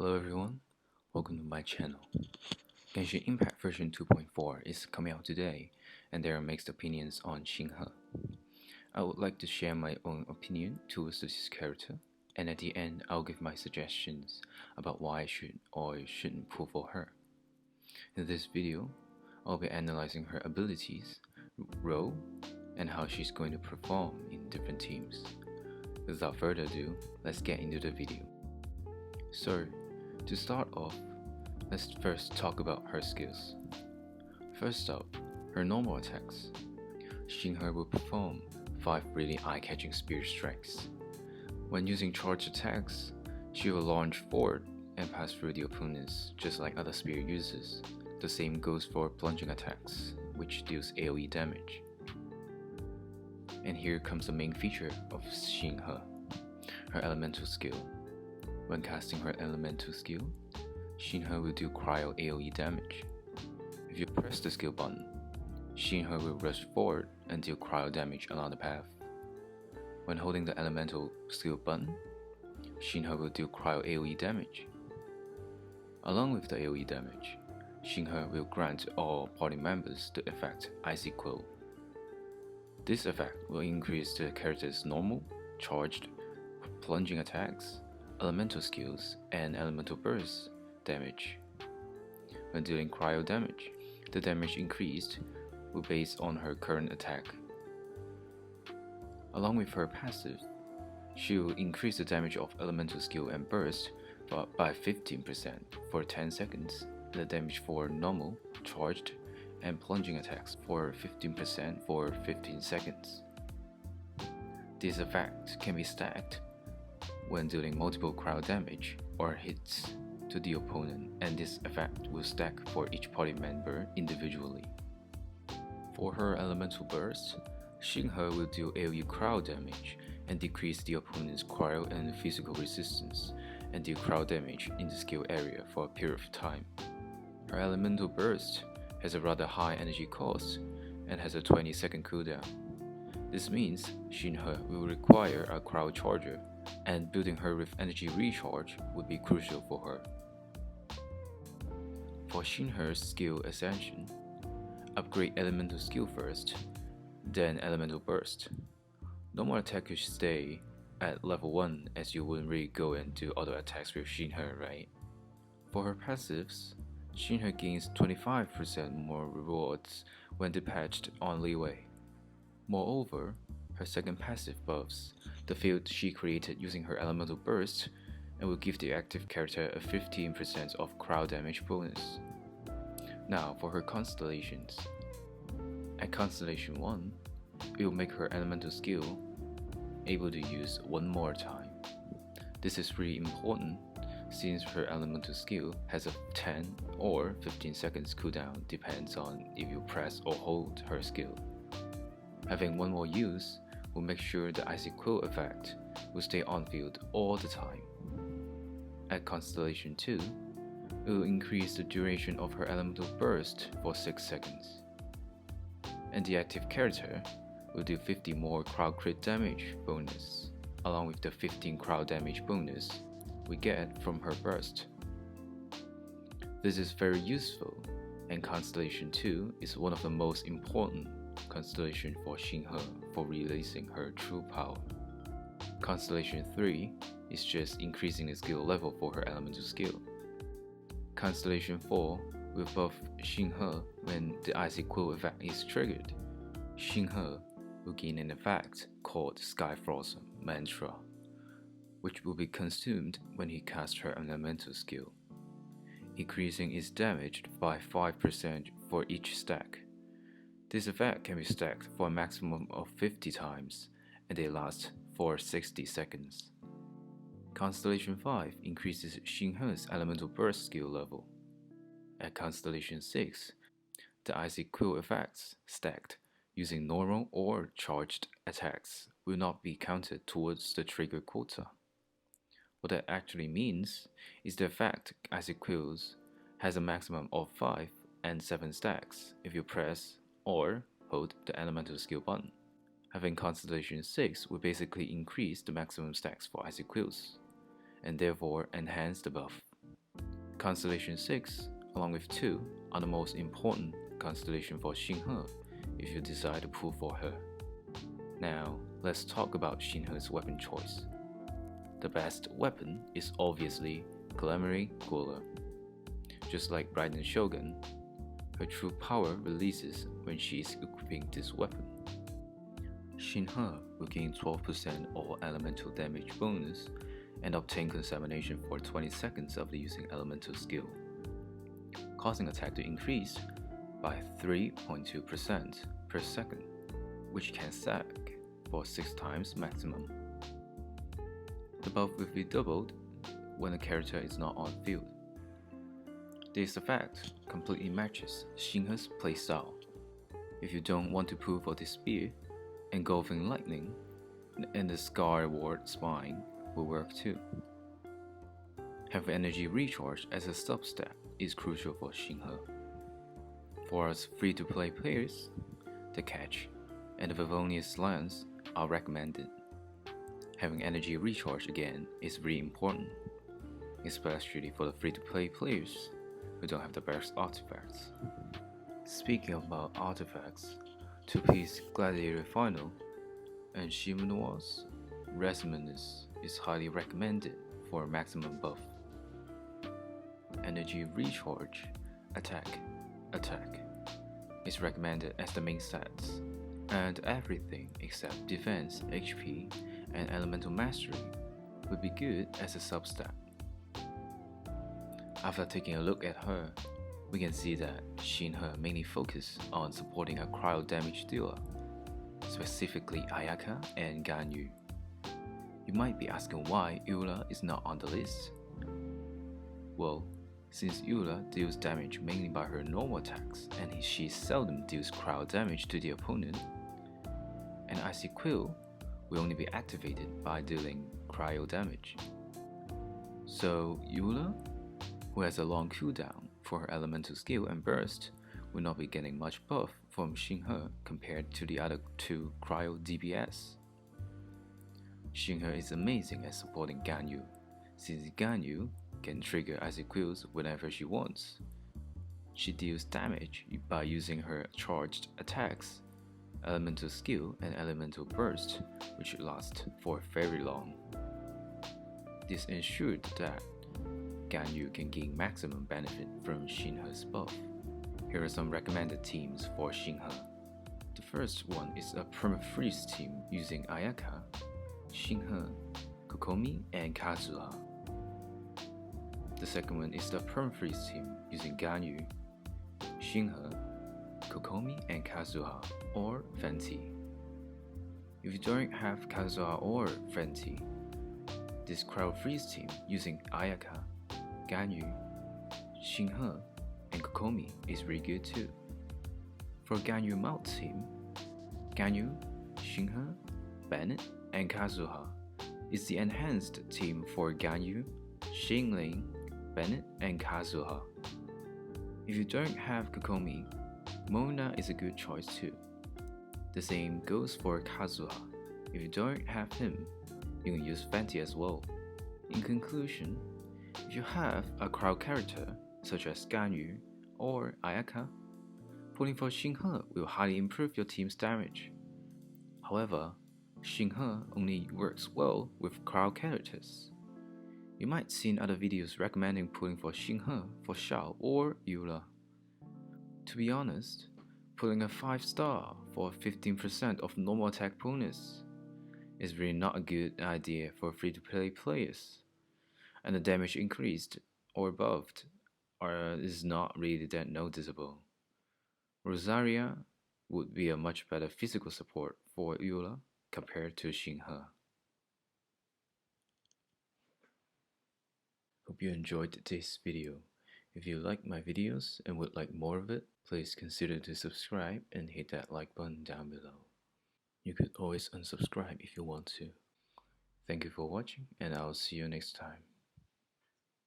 Hello everyone, welcome to my channel. Genshin Impact version 2.4 is coming out today, and there are mixed opinions on Shenhe. I would like to share my own opinion towards this character, and at the end I'll give my suggestions about why I should or shouldn't pull for her. In this video, I'll be analyzing her abilities, role, and how she's going to perform in different teams. Without further ado, let's get into the video. So, to start off, let's first talk about her skills. First up, her normal attacks. Shenhe will perform 5 really eye-catching spear strikes. When using charge attacks, she will launch forward and pass through the opponents just like other spear users. The same goes for plunging attacks, which deals AoE damage. And here comes the main feature of Shenhe, her elemental skill. When casting her elemental skill, Shenhe will do cryo AoE damage. If you press the skill button, Shenhe will rush forward and deal cryo damage along the path. When holding the elemental skill button, Shenhe will do cryo AoE damage. Along with the AoE damage, Shenhe will grant all party members the effect Icy Quill. This effect will increase the character's normal, charged, plunging attacks, elemental skills, and elemental burst damage. When dealing cryo damage, the damage increased will be based on her current attack. Along with her passive, she will increase the damage of elemental skill and burst by 15% for 10 seconds, and the damage for normal, charged, and plunging attacks for 15% for 15 seconds. This effect can be stacked when dealing multiple cryo damage or hits to the opponent, and this effect will stack for each party member individually. For her elemental burst, Shenhe will deal AoE cryo damage and decrease the opponent's cryo and physical resistance, and deal cryo damage in the skill area for a period of time. Her elemental burst has a rather high energy cost and has a 20-second cooldown. This means Shenhe will require a cryo charger, and building her with energy recharge would be crucial for her. For Shenhe's skill ascension, upgrade elemental skill first, then elemental burst. Normal attack should stay at level 1, as you wouldn't really go and do auto attacks with Shenhe, right? For her passives, Shenhe gains 25% more rewards when dispatched on leeway. Moreover, her second passive buffs the field she created using her elemental burst and will give the active character a 15% of cryo damage bonus. Now for her constellations. At Constellation 1, it will make her elemental skill able to use one more time. This is really important since her elemental skill has a 10 or 15 seconds cooldown, depends on if you press or hold her skill. Having one more use will make sure the Icy Quill effect will stay on field all the time. At Constellation 2, it will increase the duration of her elemental burst for 6 seconds. And the active character will do 50 more cryo crit damage bonus, along with the 15 cryo damage bonus we get from her burst. This is very useful, and Constellation 2 is one of the most important constellation for Shenhe for releasing her true power. Constellation 3 is just increasing the skill level for her elemental skill. Constellation 4 will buff Shenhe when the Icy Quill effect is triggered. Shenhe will gain an effect called Sky Frost Mantra, which will be consumed when he casts her elemental skill, increasing its damage by 5% for each stack. This effect can be stacked for a maximum of 50 times, and they last for 60 seconds. Constellation 5 increases Shenhe's elemental burst skill level. At Constellation 6, the Icy Quill effects stacked using normal or charged attacks will not be counted towards the trigger quota. What that actually means is the effect Icy Quills has a maximum of 5 and 7 stacks if you press or hold the elemental skill button. Having Constellation 6 will basically increase the maximum stacks for Icy Quills, and therefore enhance the buff. Constellation 6, along with 2, are the most important constellation for Shenhe if you decide to pull for her. Now, let's talk about Shenhe's weapon choice. The best weapon is obviously Glamoury Gular. Just like Raiden Shogun, her true power releases when she is equipping this weapon. Shenhe will gain 12% all elemental damage bonus and obtain Constellation for 20 seconds after using elemental skill, causing attack to increase by 3.2% per second, which can stack for 6 times maximum. The buff will be doubled when the character is not on field. This effect completely matches Shenhe's playstyle. If you don't want to pull for this spear, engulfing lightning and the Skyward Spine will work too. Have energy recharge as a sub-stat is crucial for Shenhe. For us free-to-play players, the catch and the Favonius Lance are recommended. Having energy recharge again is really important, especially for the free-to-play players who don't have the best artifacts. Speaking about artifacts, Two-Piece Gladiator Final and Shimanoa's Resonance is highly recommended for maximum buff. Energy recharge, attack is recommended as the main stats, and everything except defense, HP, and elemental mastery would be good as a substat. After taking a look at her, we can see that Shenhe mainly focuses on supporting a cryo damage dealer, specifically Ayaka and Ganyu. You might be asking why Eula is not on the list. Well, since Eula deals damage mainly by her normal attacks and she seldom deals cryo damage to the opponent, and Icy Quill will only be activated by dealing cryo damage. So Eula, who has a long cooldown for her elemental skill and burst, will not be getting much buff from Shenhe compared to the other 2 Cryo DPS. Shenhe is amazing at supporting Ganyu, since Ganyu can trigger Icy Quills whenever she wants. She deals damage by using her charged attacks, elemental skill and elemental burst, which last for very long. This ensured that Ganyu can gain maximum benefit from Shenhe's buff. Here are some recommended teams for Shenhe. The first one is a perma-freeze team using Ayaka, Shenhe, Kokomi, and Kazuha. The second one is the perma-freeze team using Ganyu, Shenhe, Kokomi, and Kazuha, or Fenty. If you don't have Kazuha or Fenty, this cryo freeze team using Ayaka, Ganyu, Shenhe, and Kokomi is really good too. For Ganyu mount team, Ganyu, Shenhe, Bennett, and Kazuha is the enhanced team for Ganyu, Xingling, Bennett, and Kazuha. If you don't have Kokomi, Mona is a good choice too. The same goes for Kazuha. If you don't have him, you can use Fenty as well. In conclusion, if you have a crowd character such as Ganyu or Ayaka, pulling for Shenhe will highly improve your team's damage. However, Shenhe only works well with crowd characters. You might see in other videos recommending pulling for Shenhe for Xiao or Eula. To be honest, pulling a 5-star for 15% of normal attack bonus is really not a good idea for free-to-play players, and the damage increased or buffed is not really that noticeable. Rosaria would be a much better physical support for Eula compared to Shenhe. Hope you enjoyed this video. If you like my videos and would like more of it, please consider to subscribe and hit that like button down below. You could always unsubscribe if you want to. Thank you for watching, and I'll see you next time.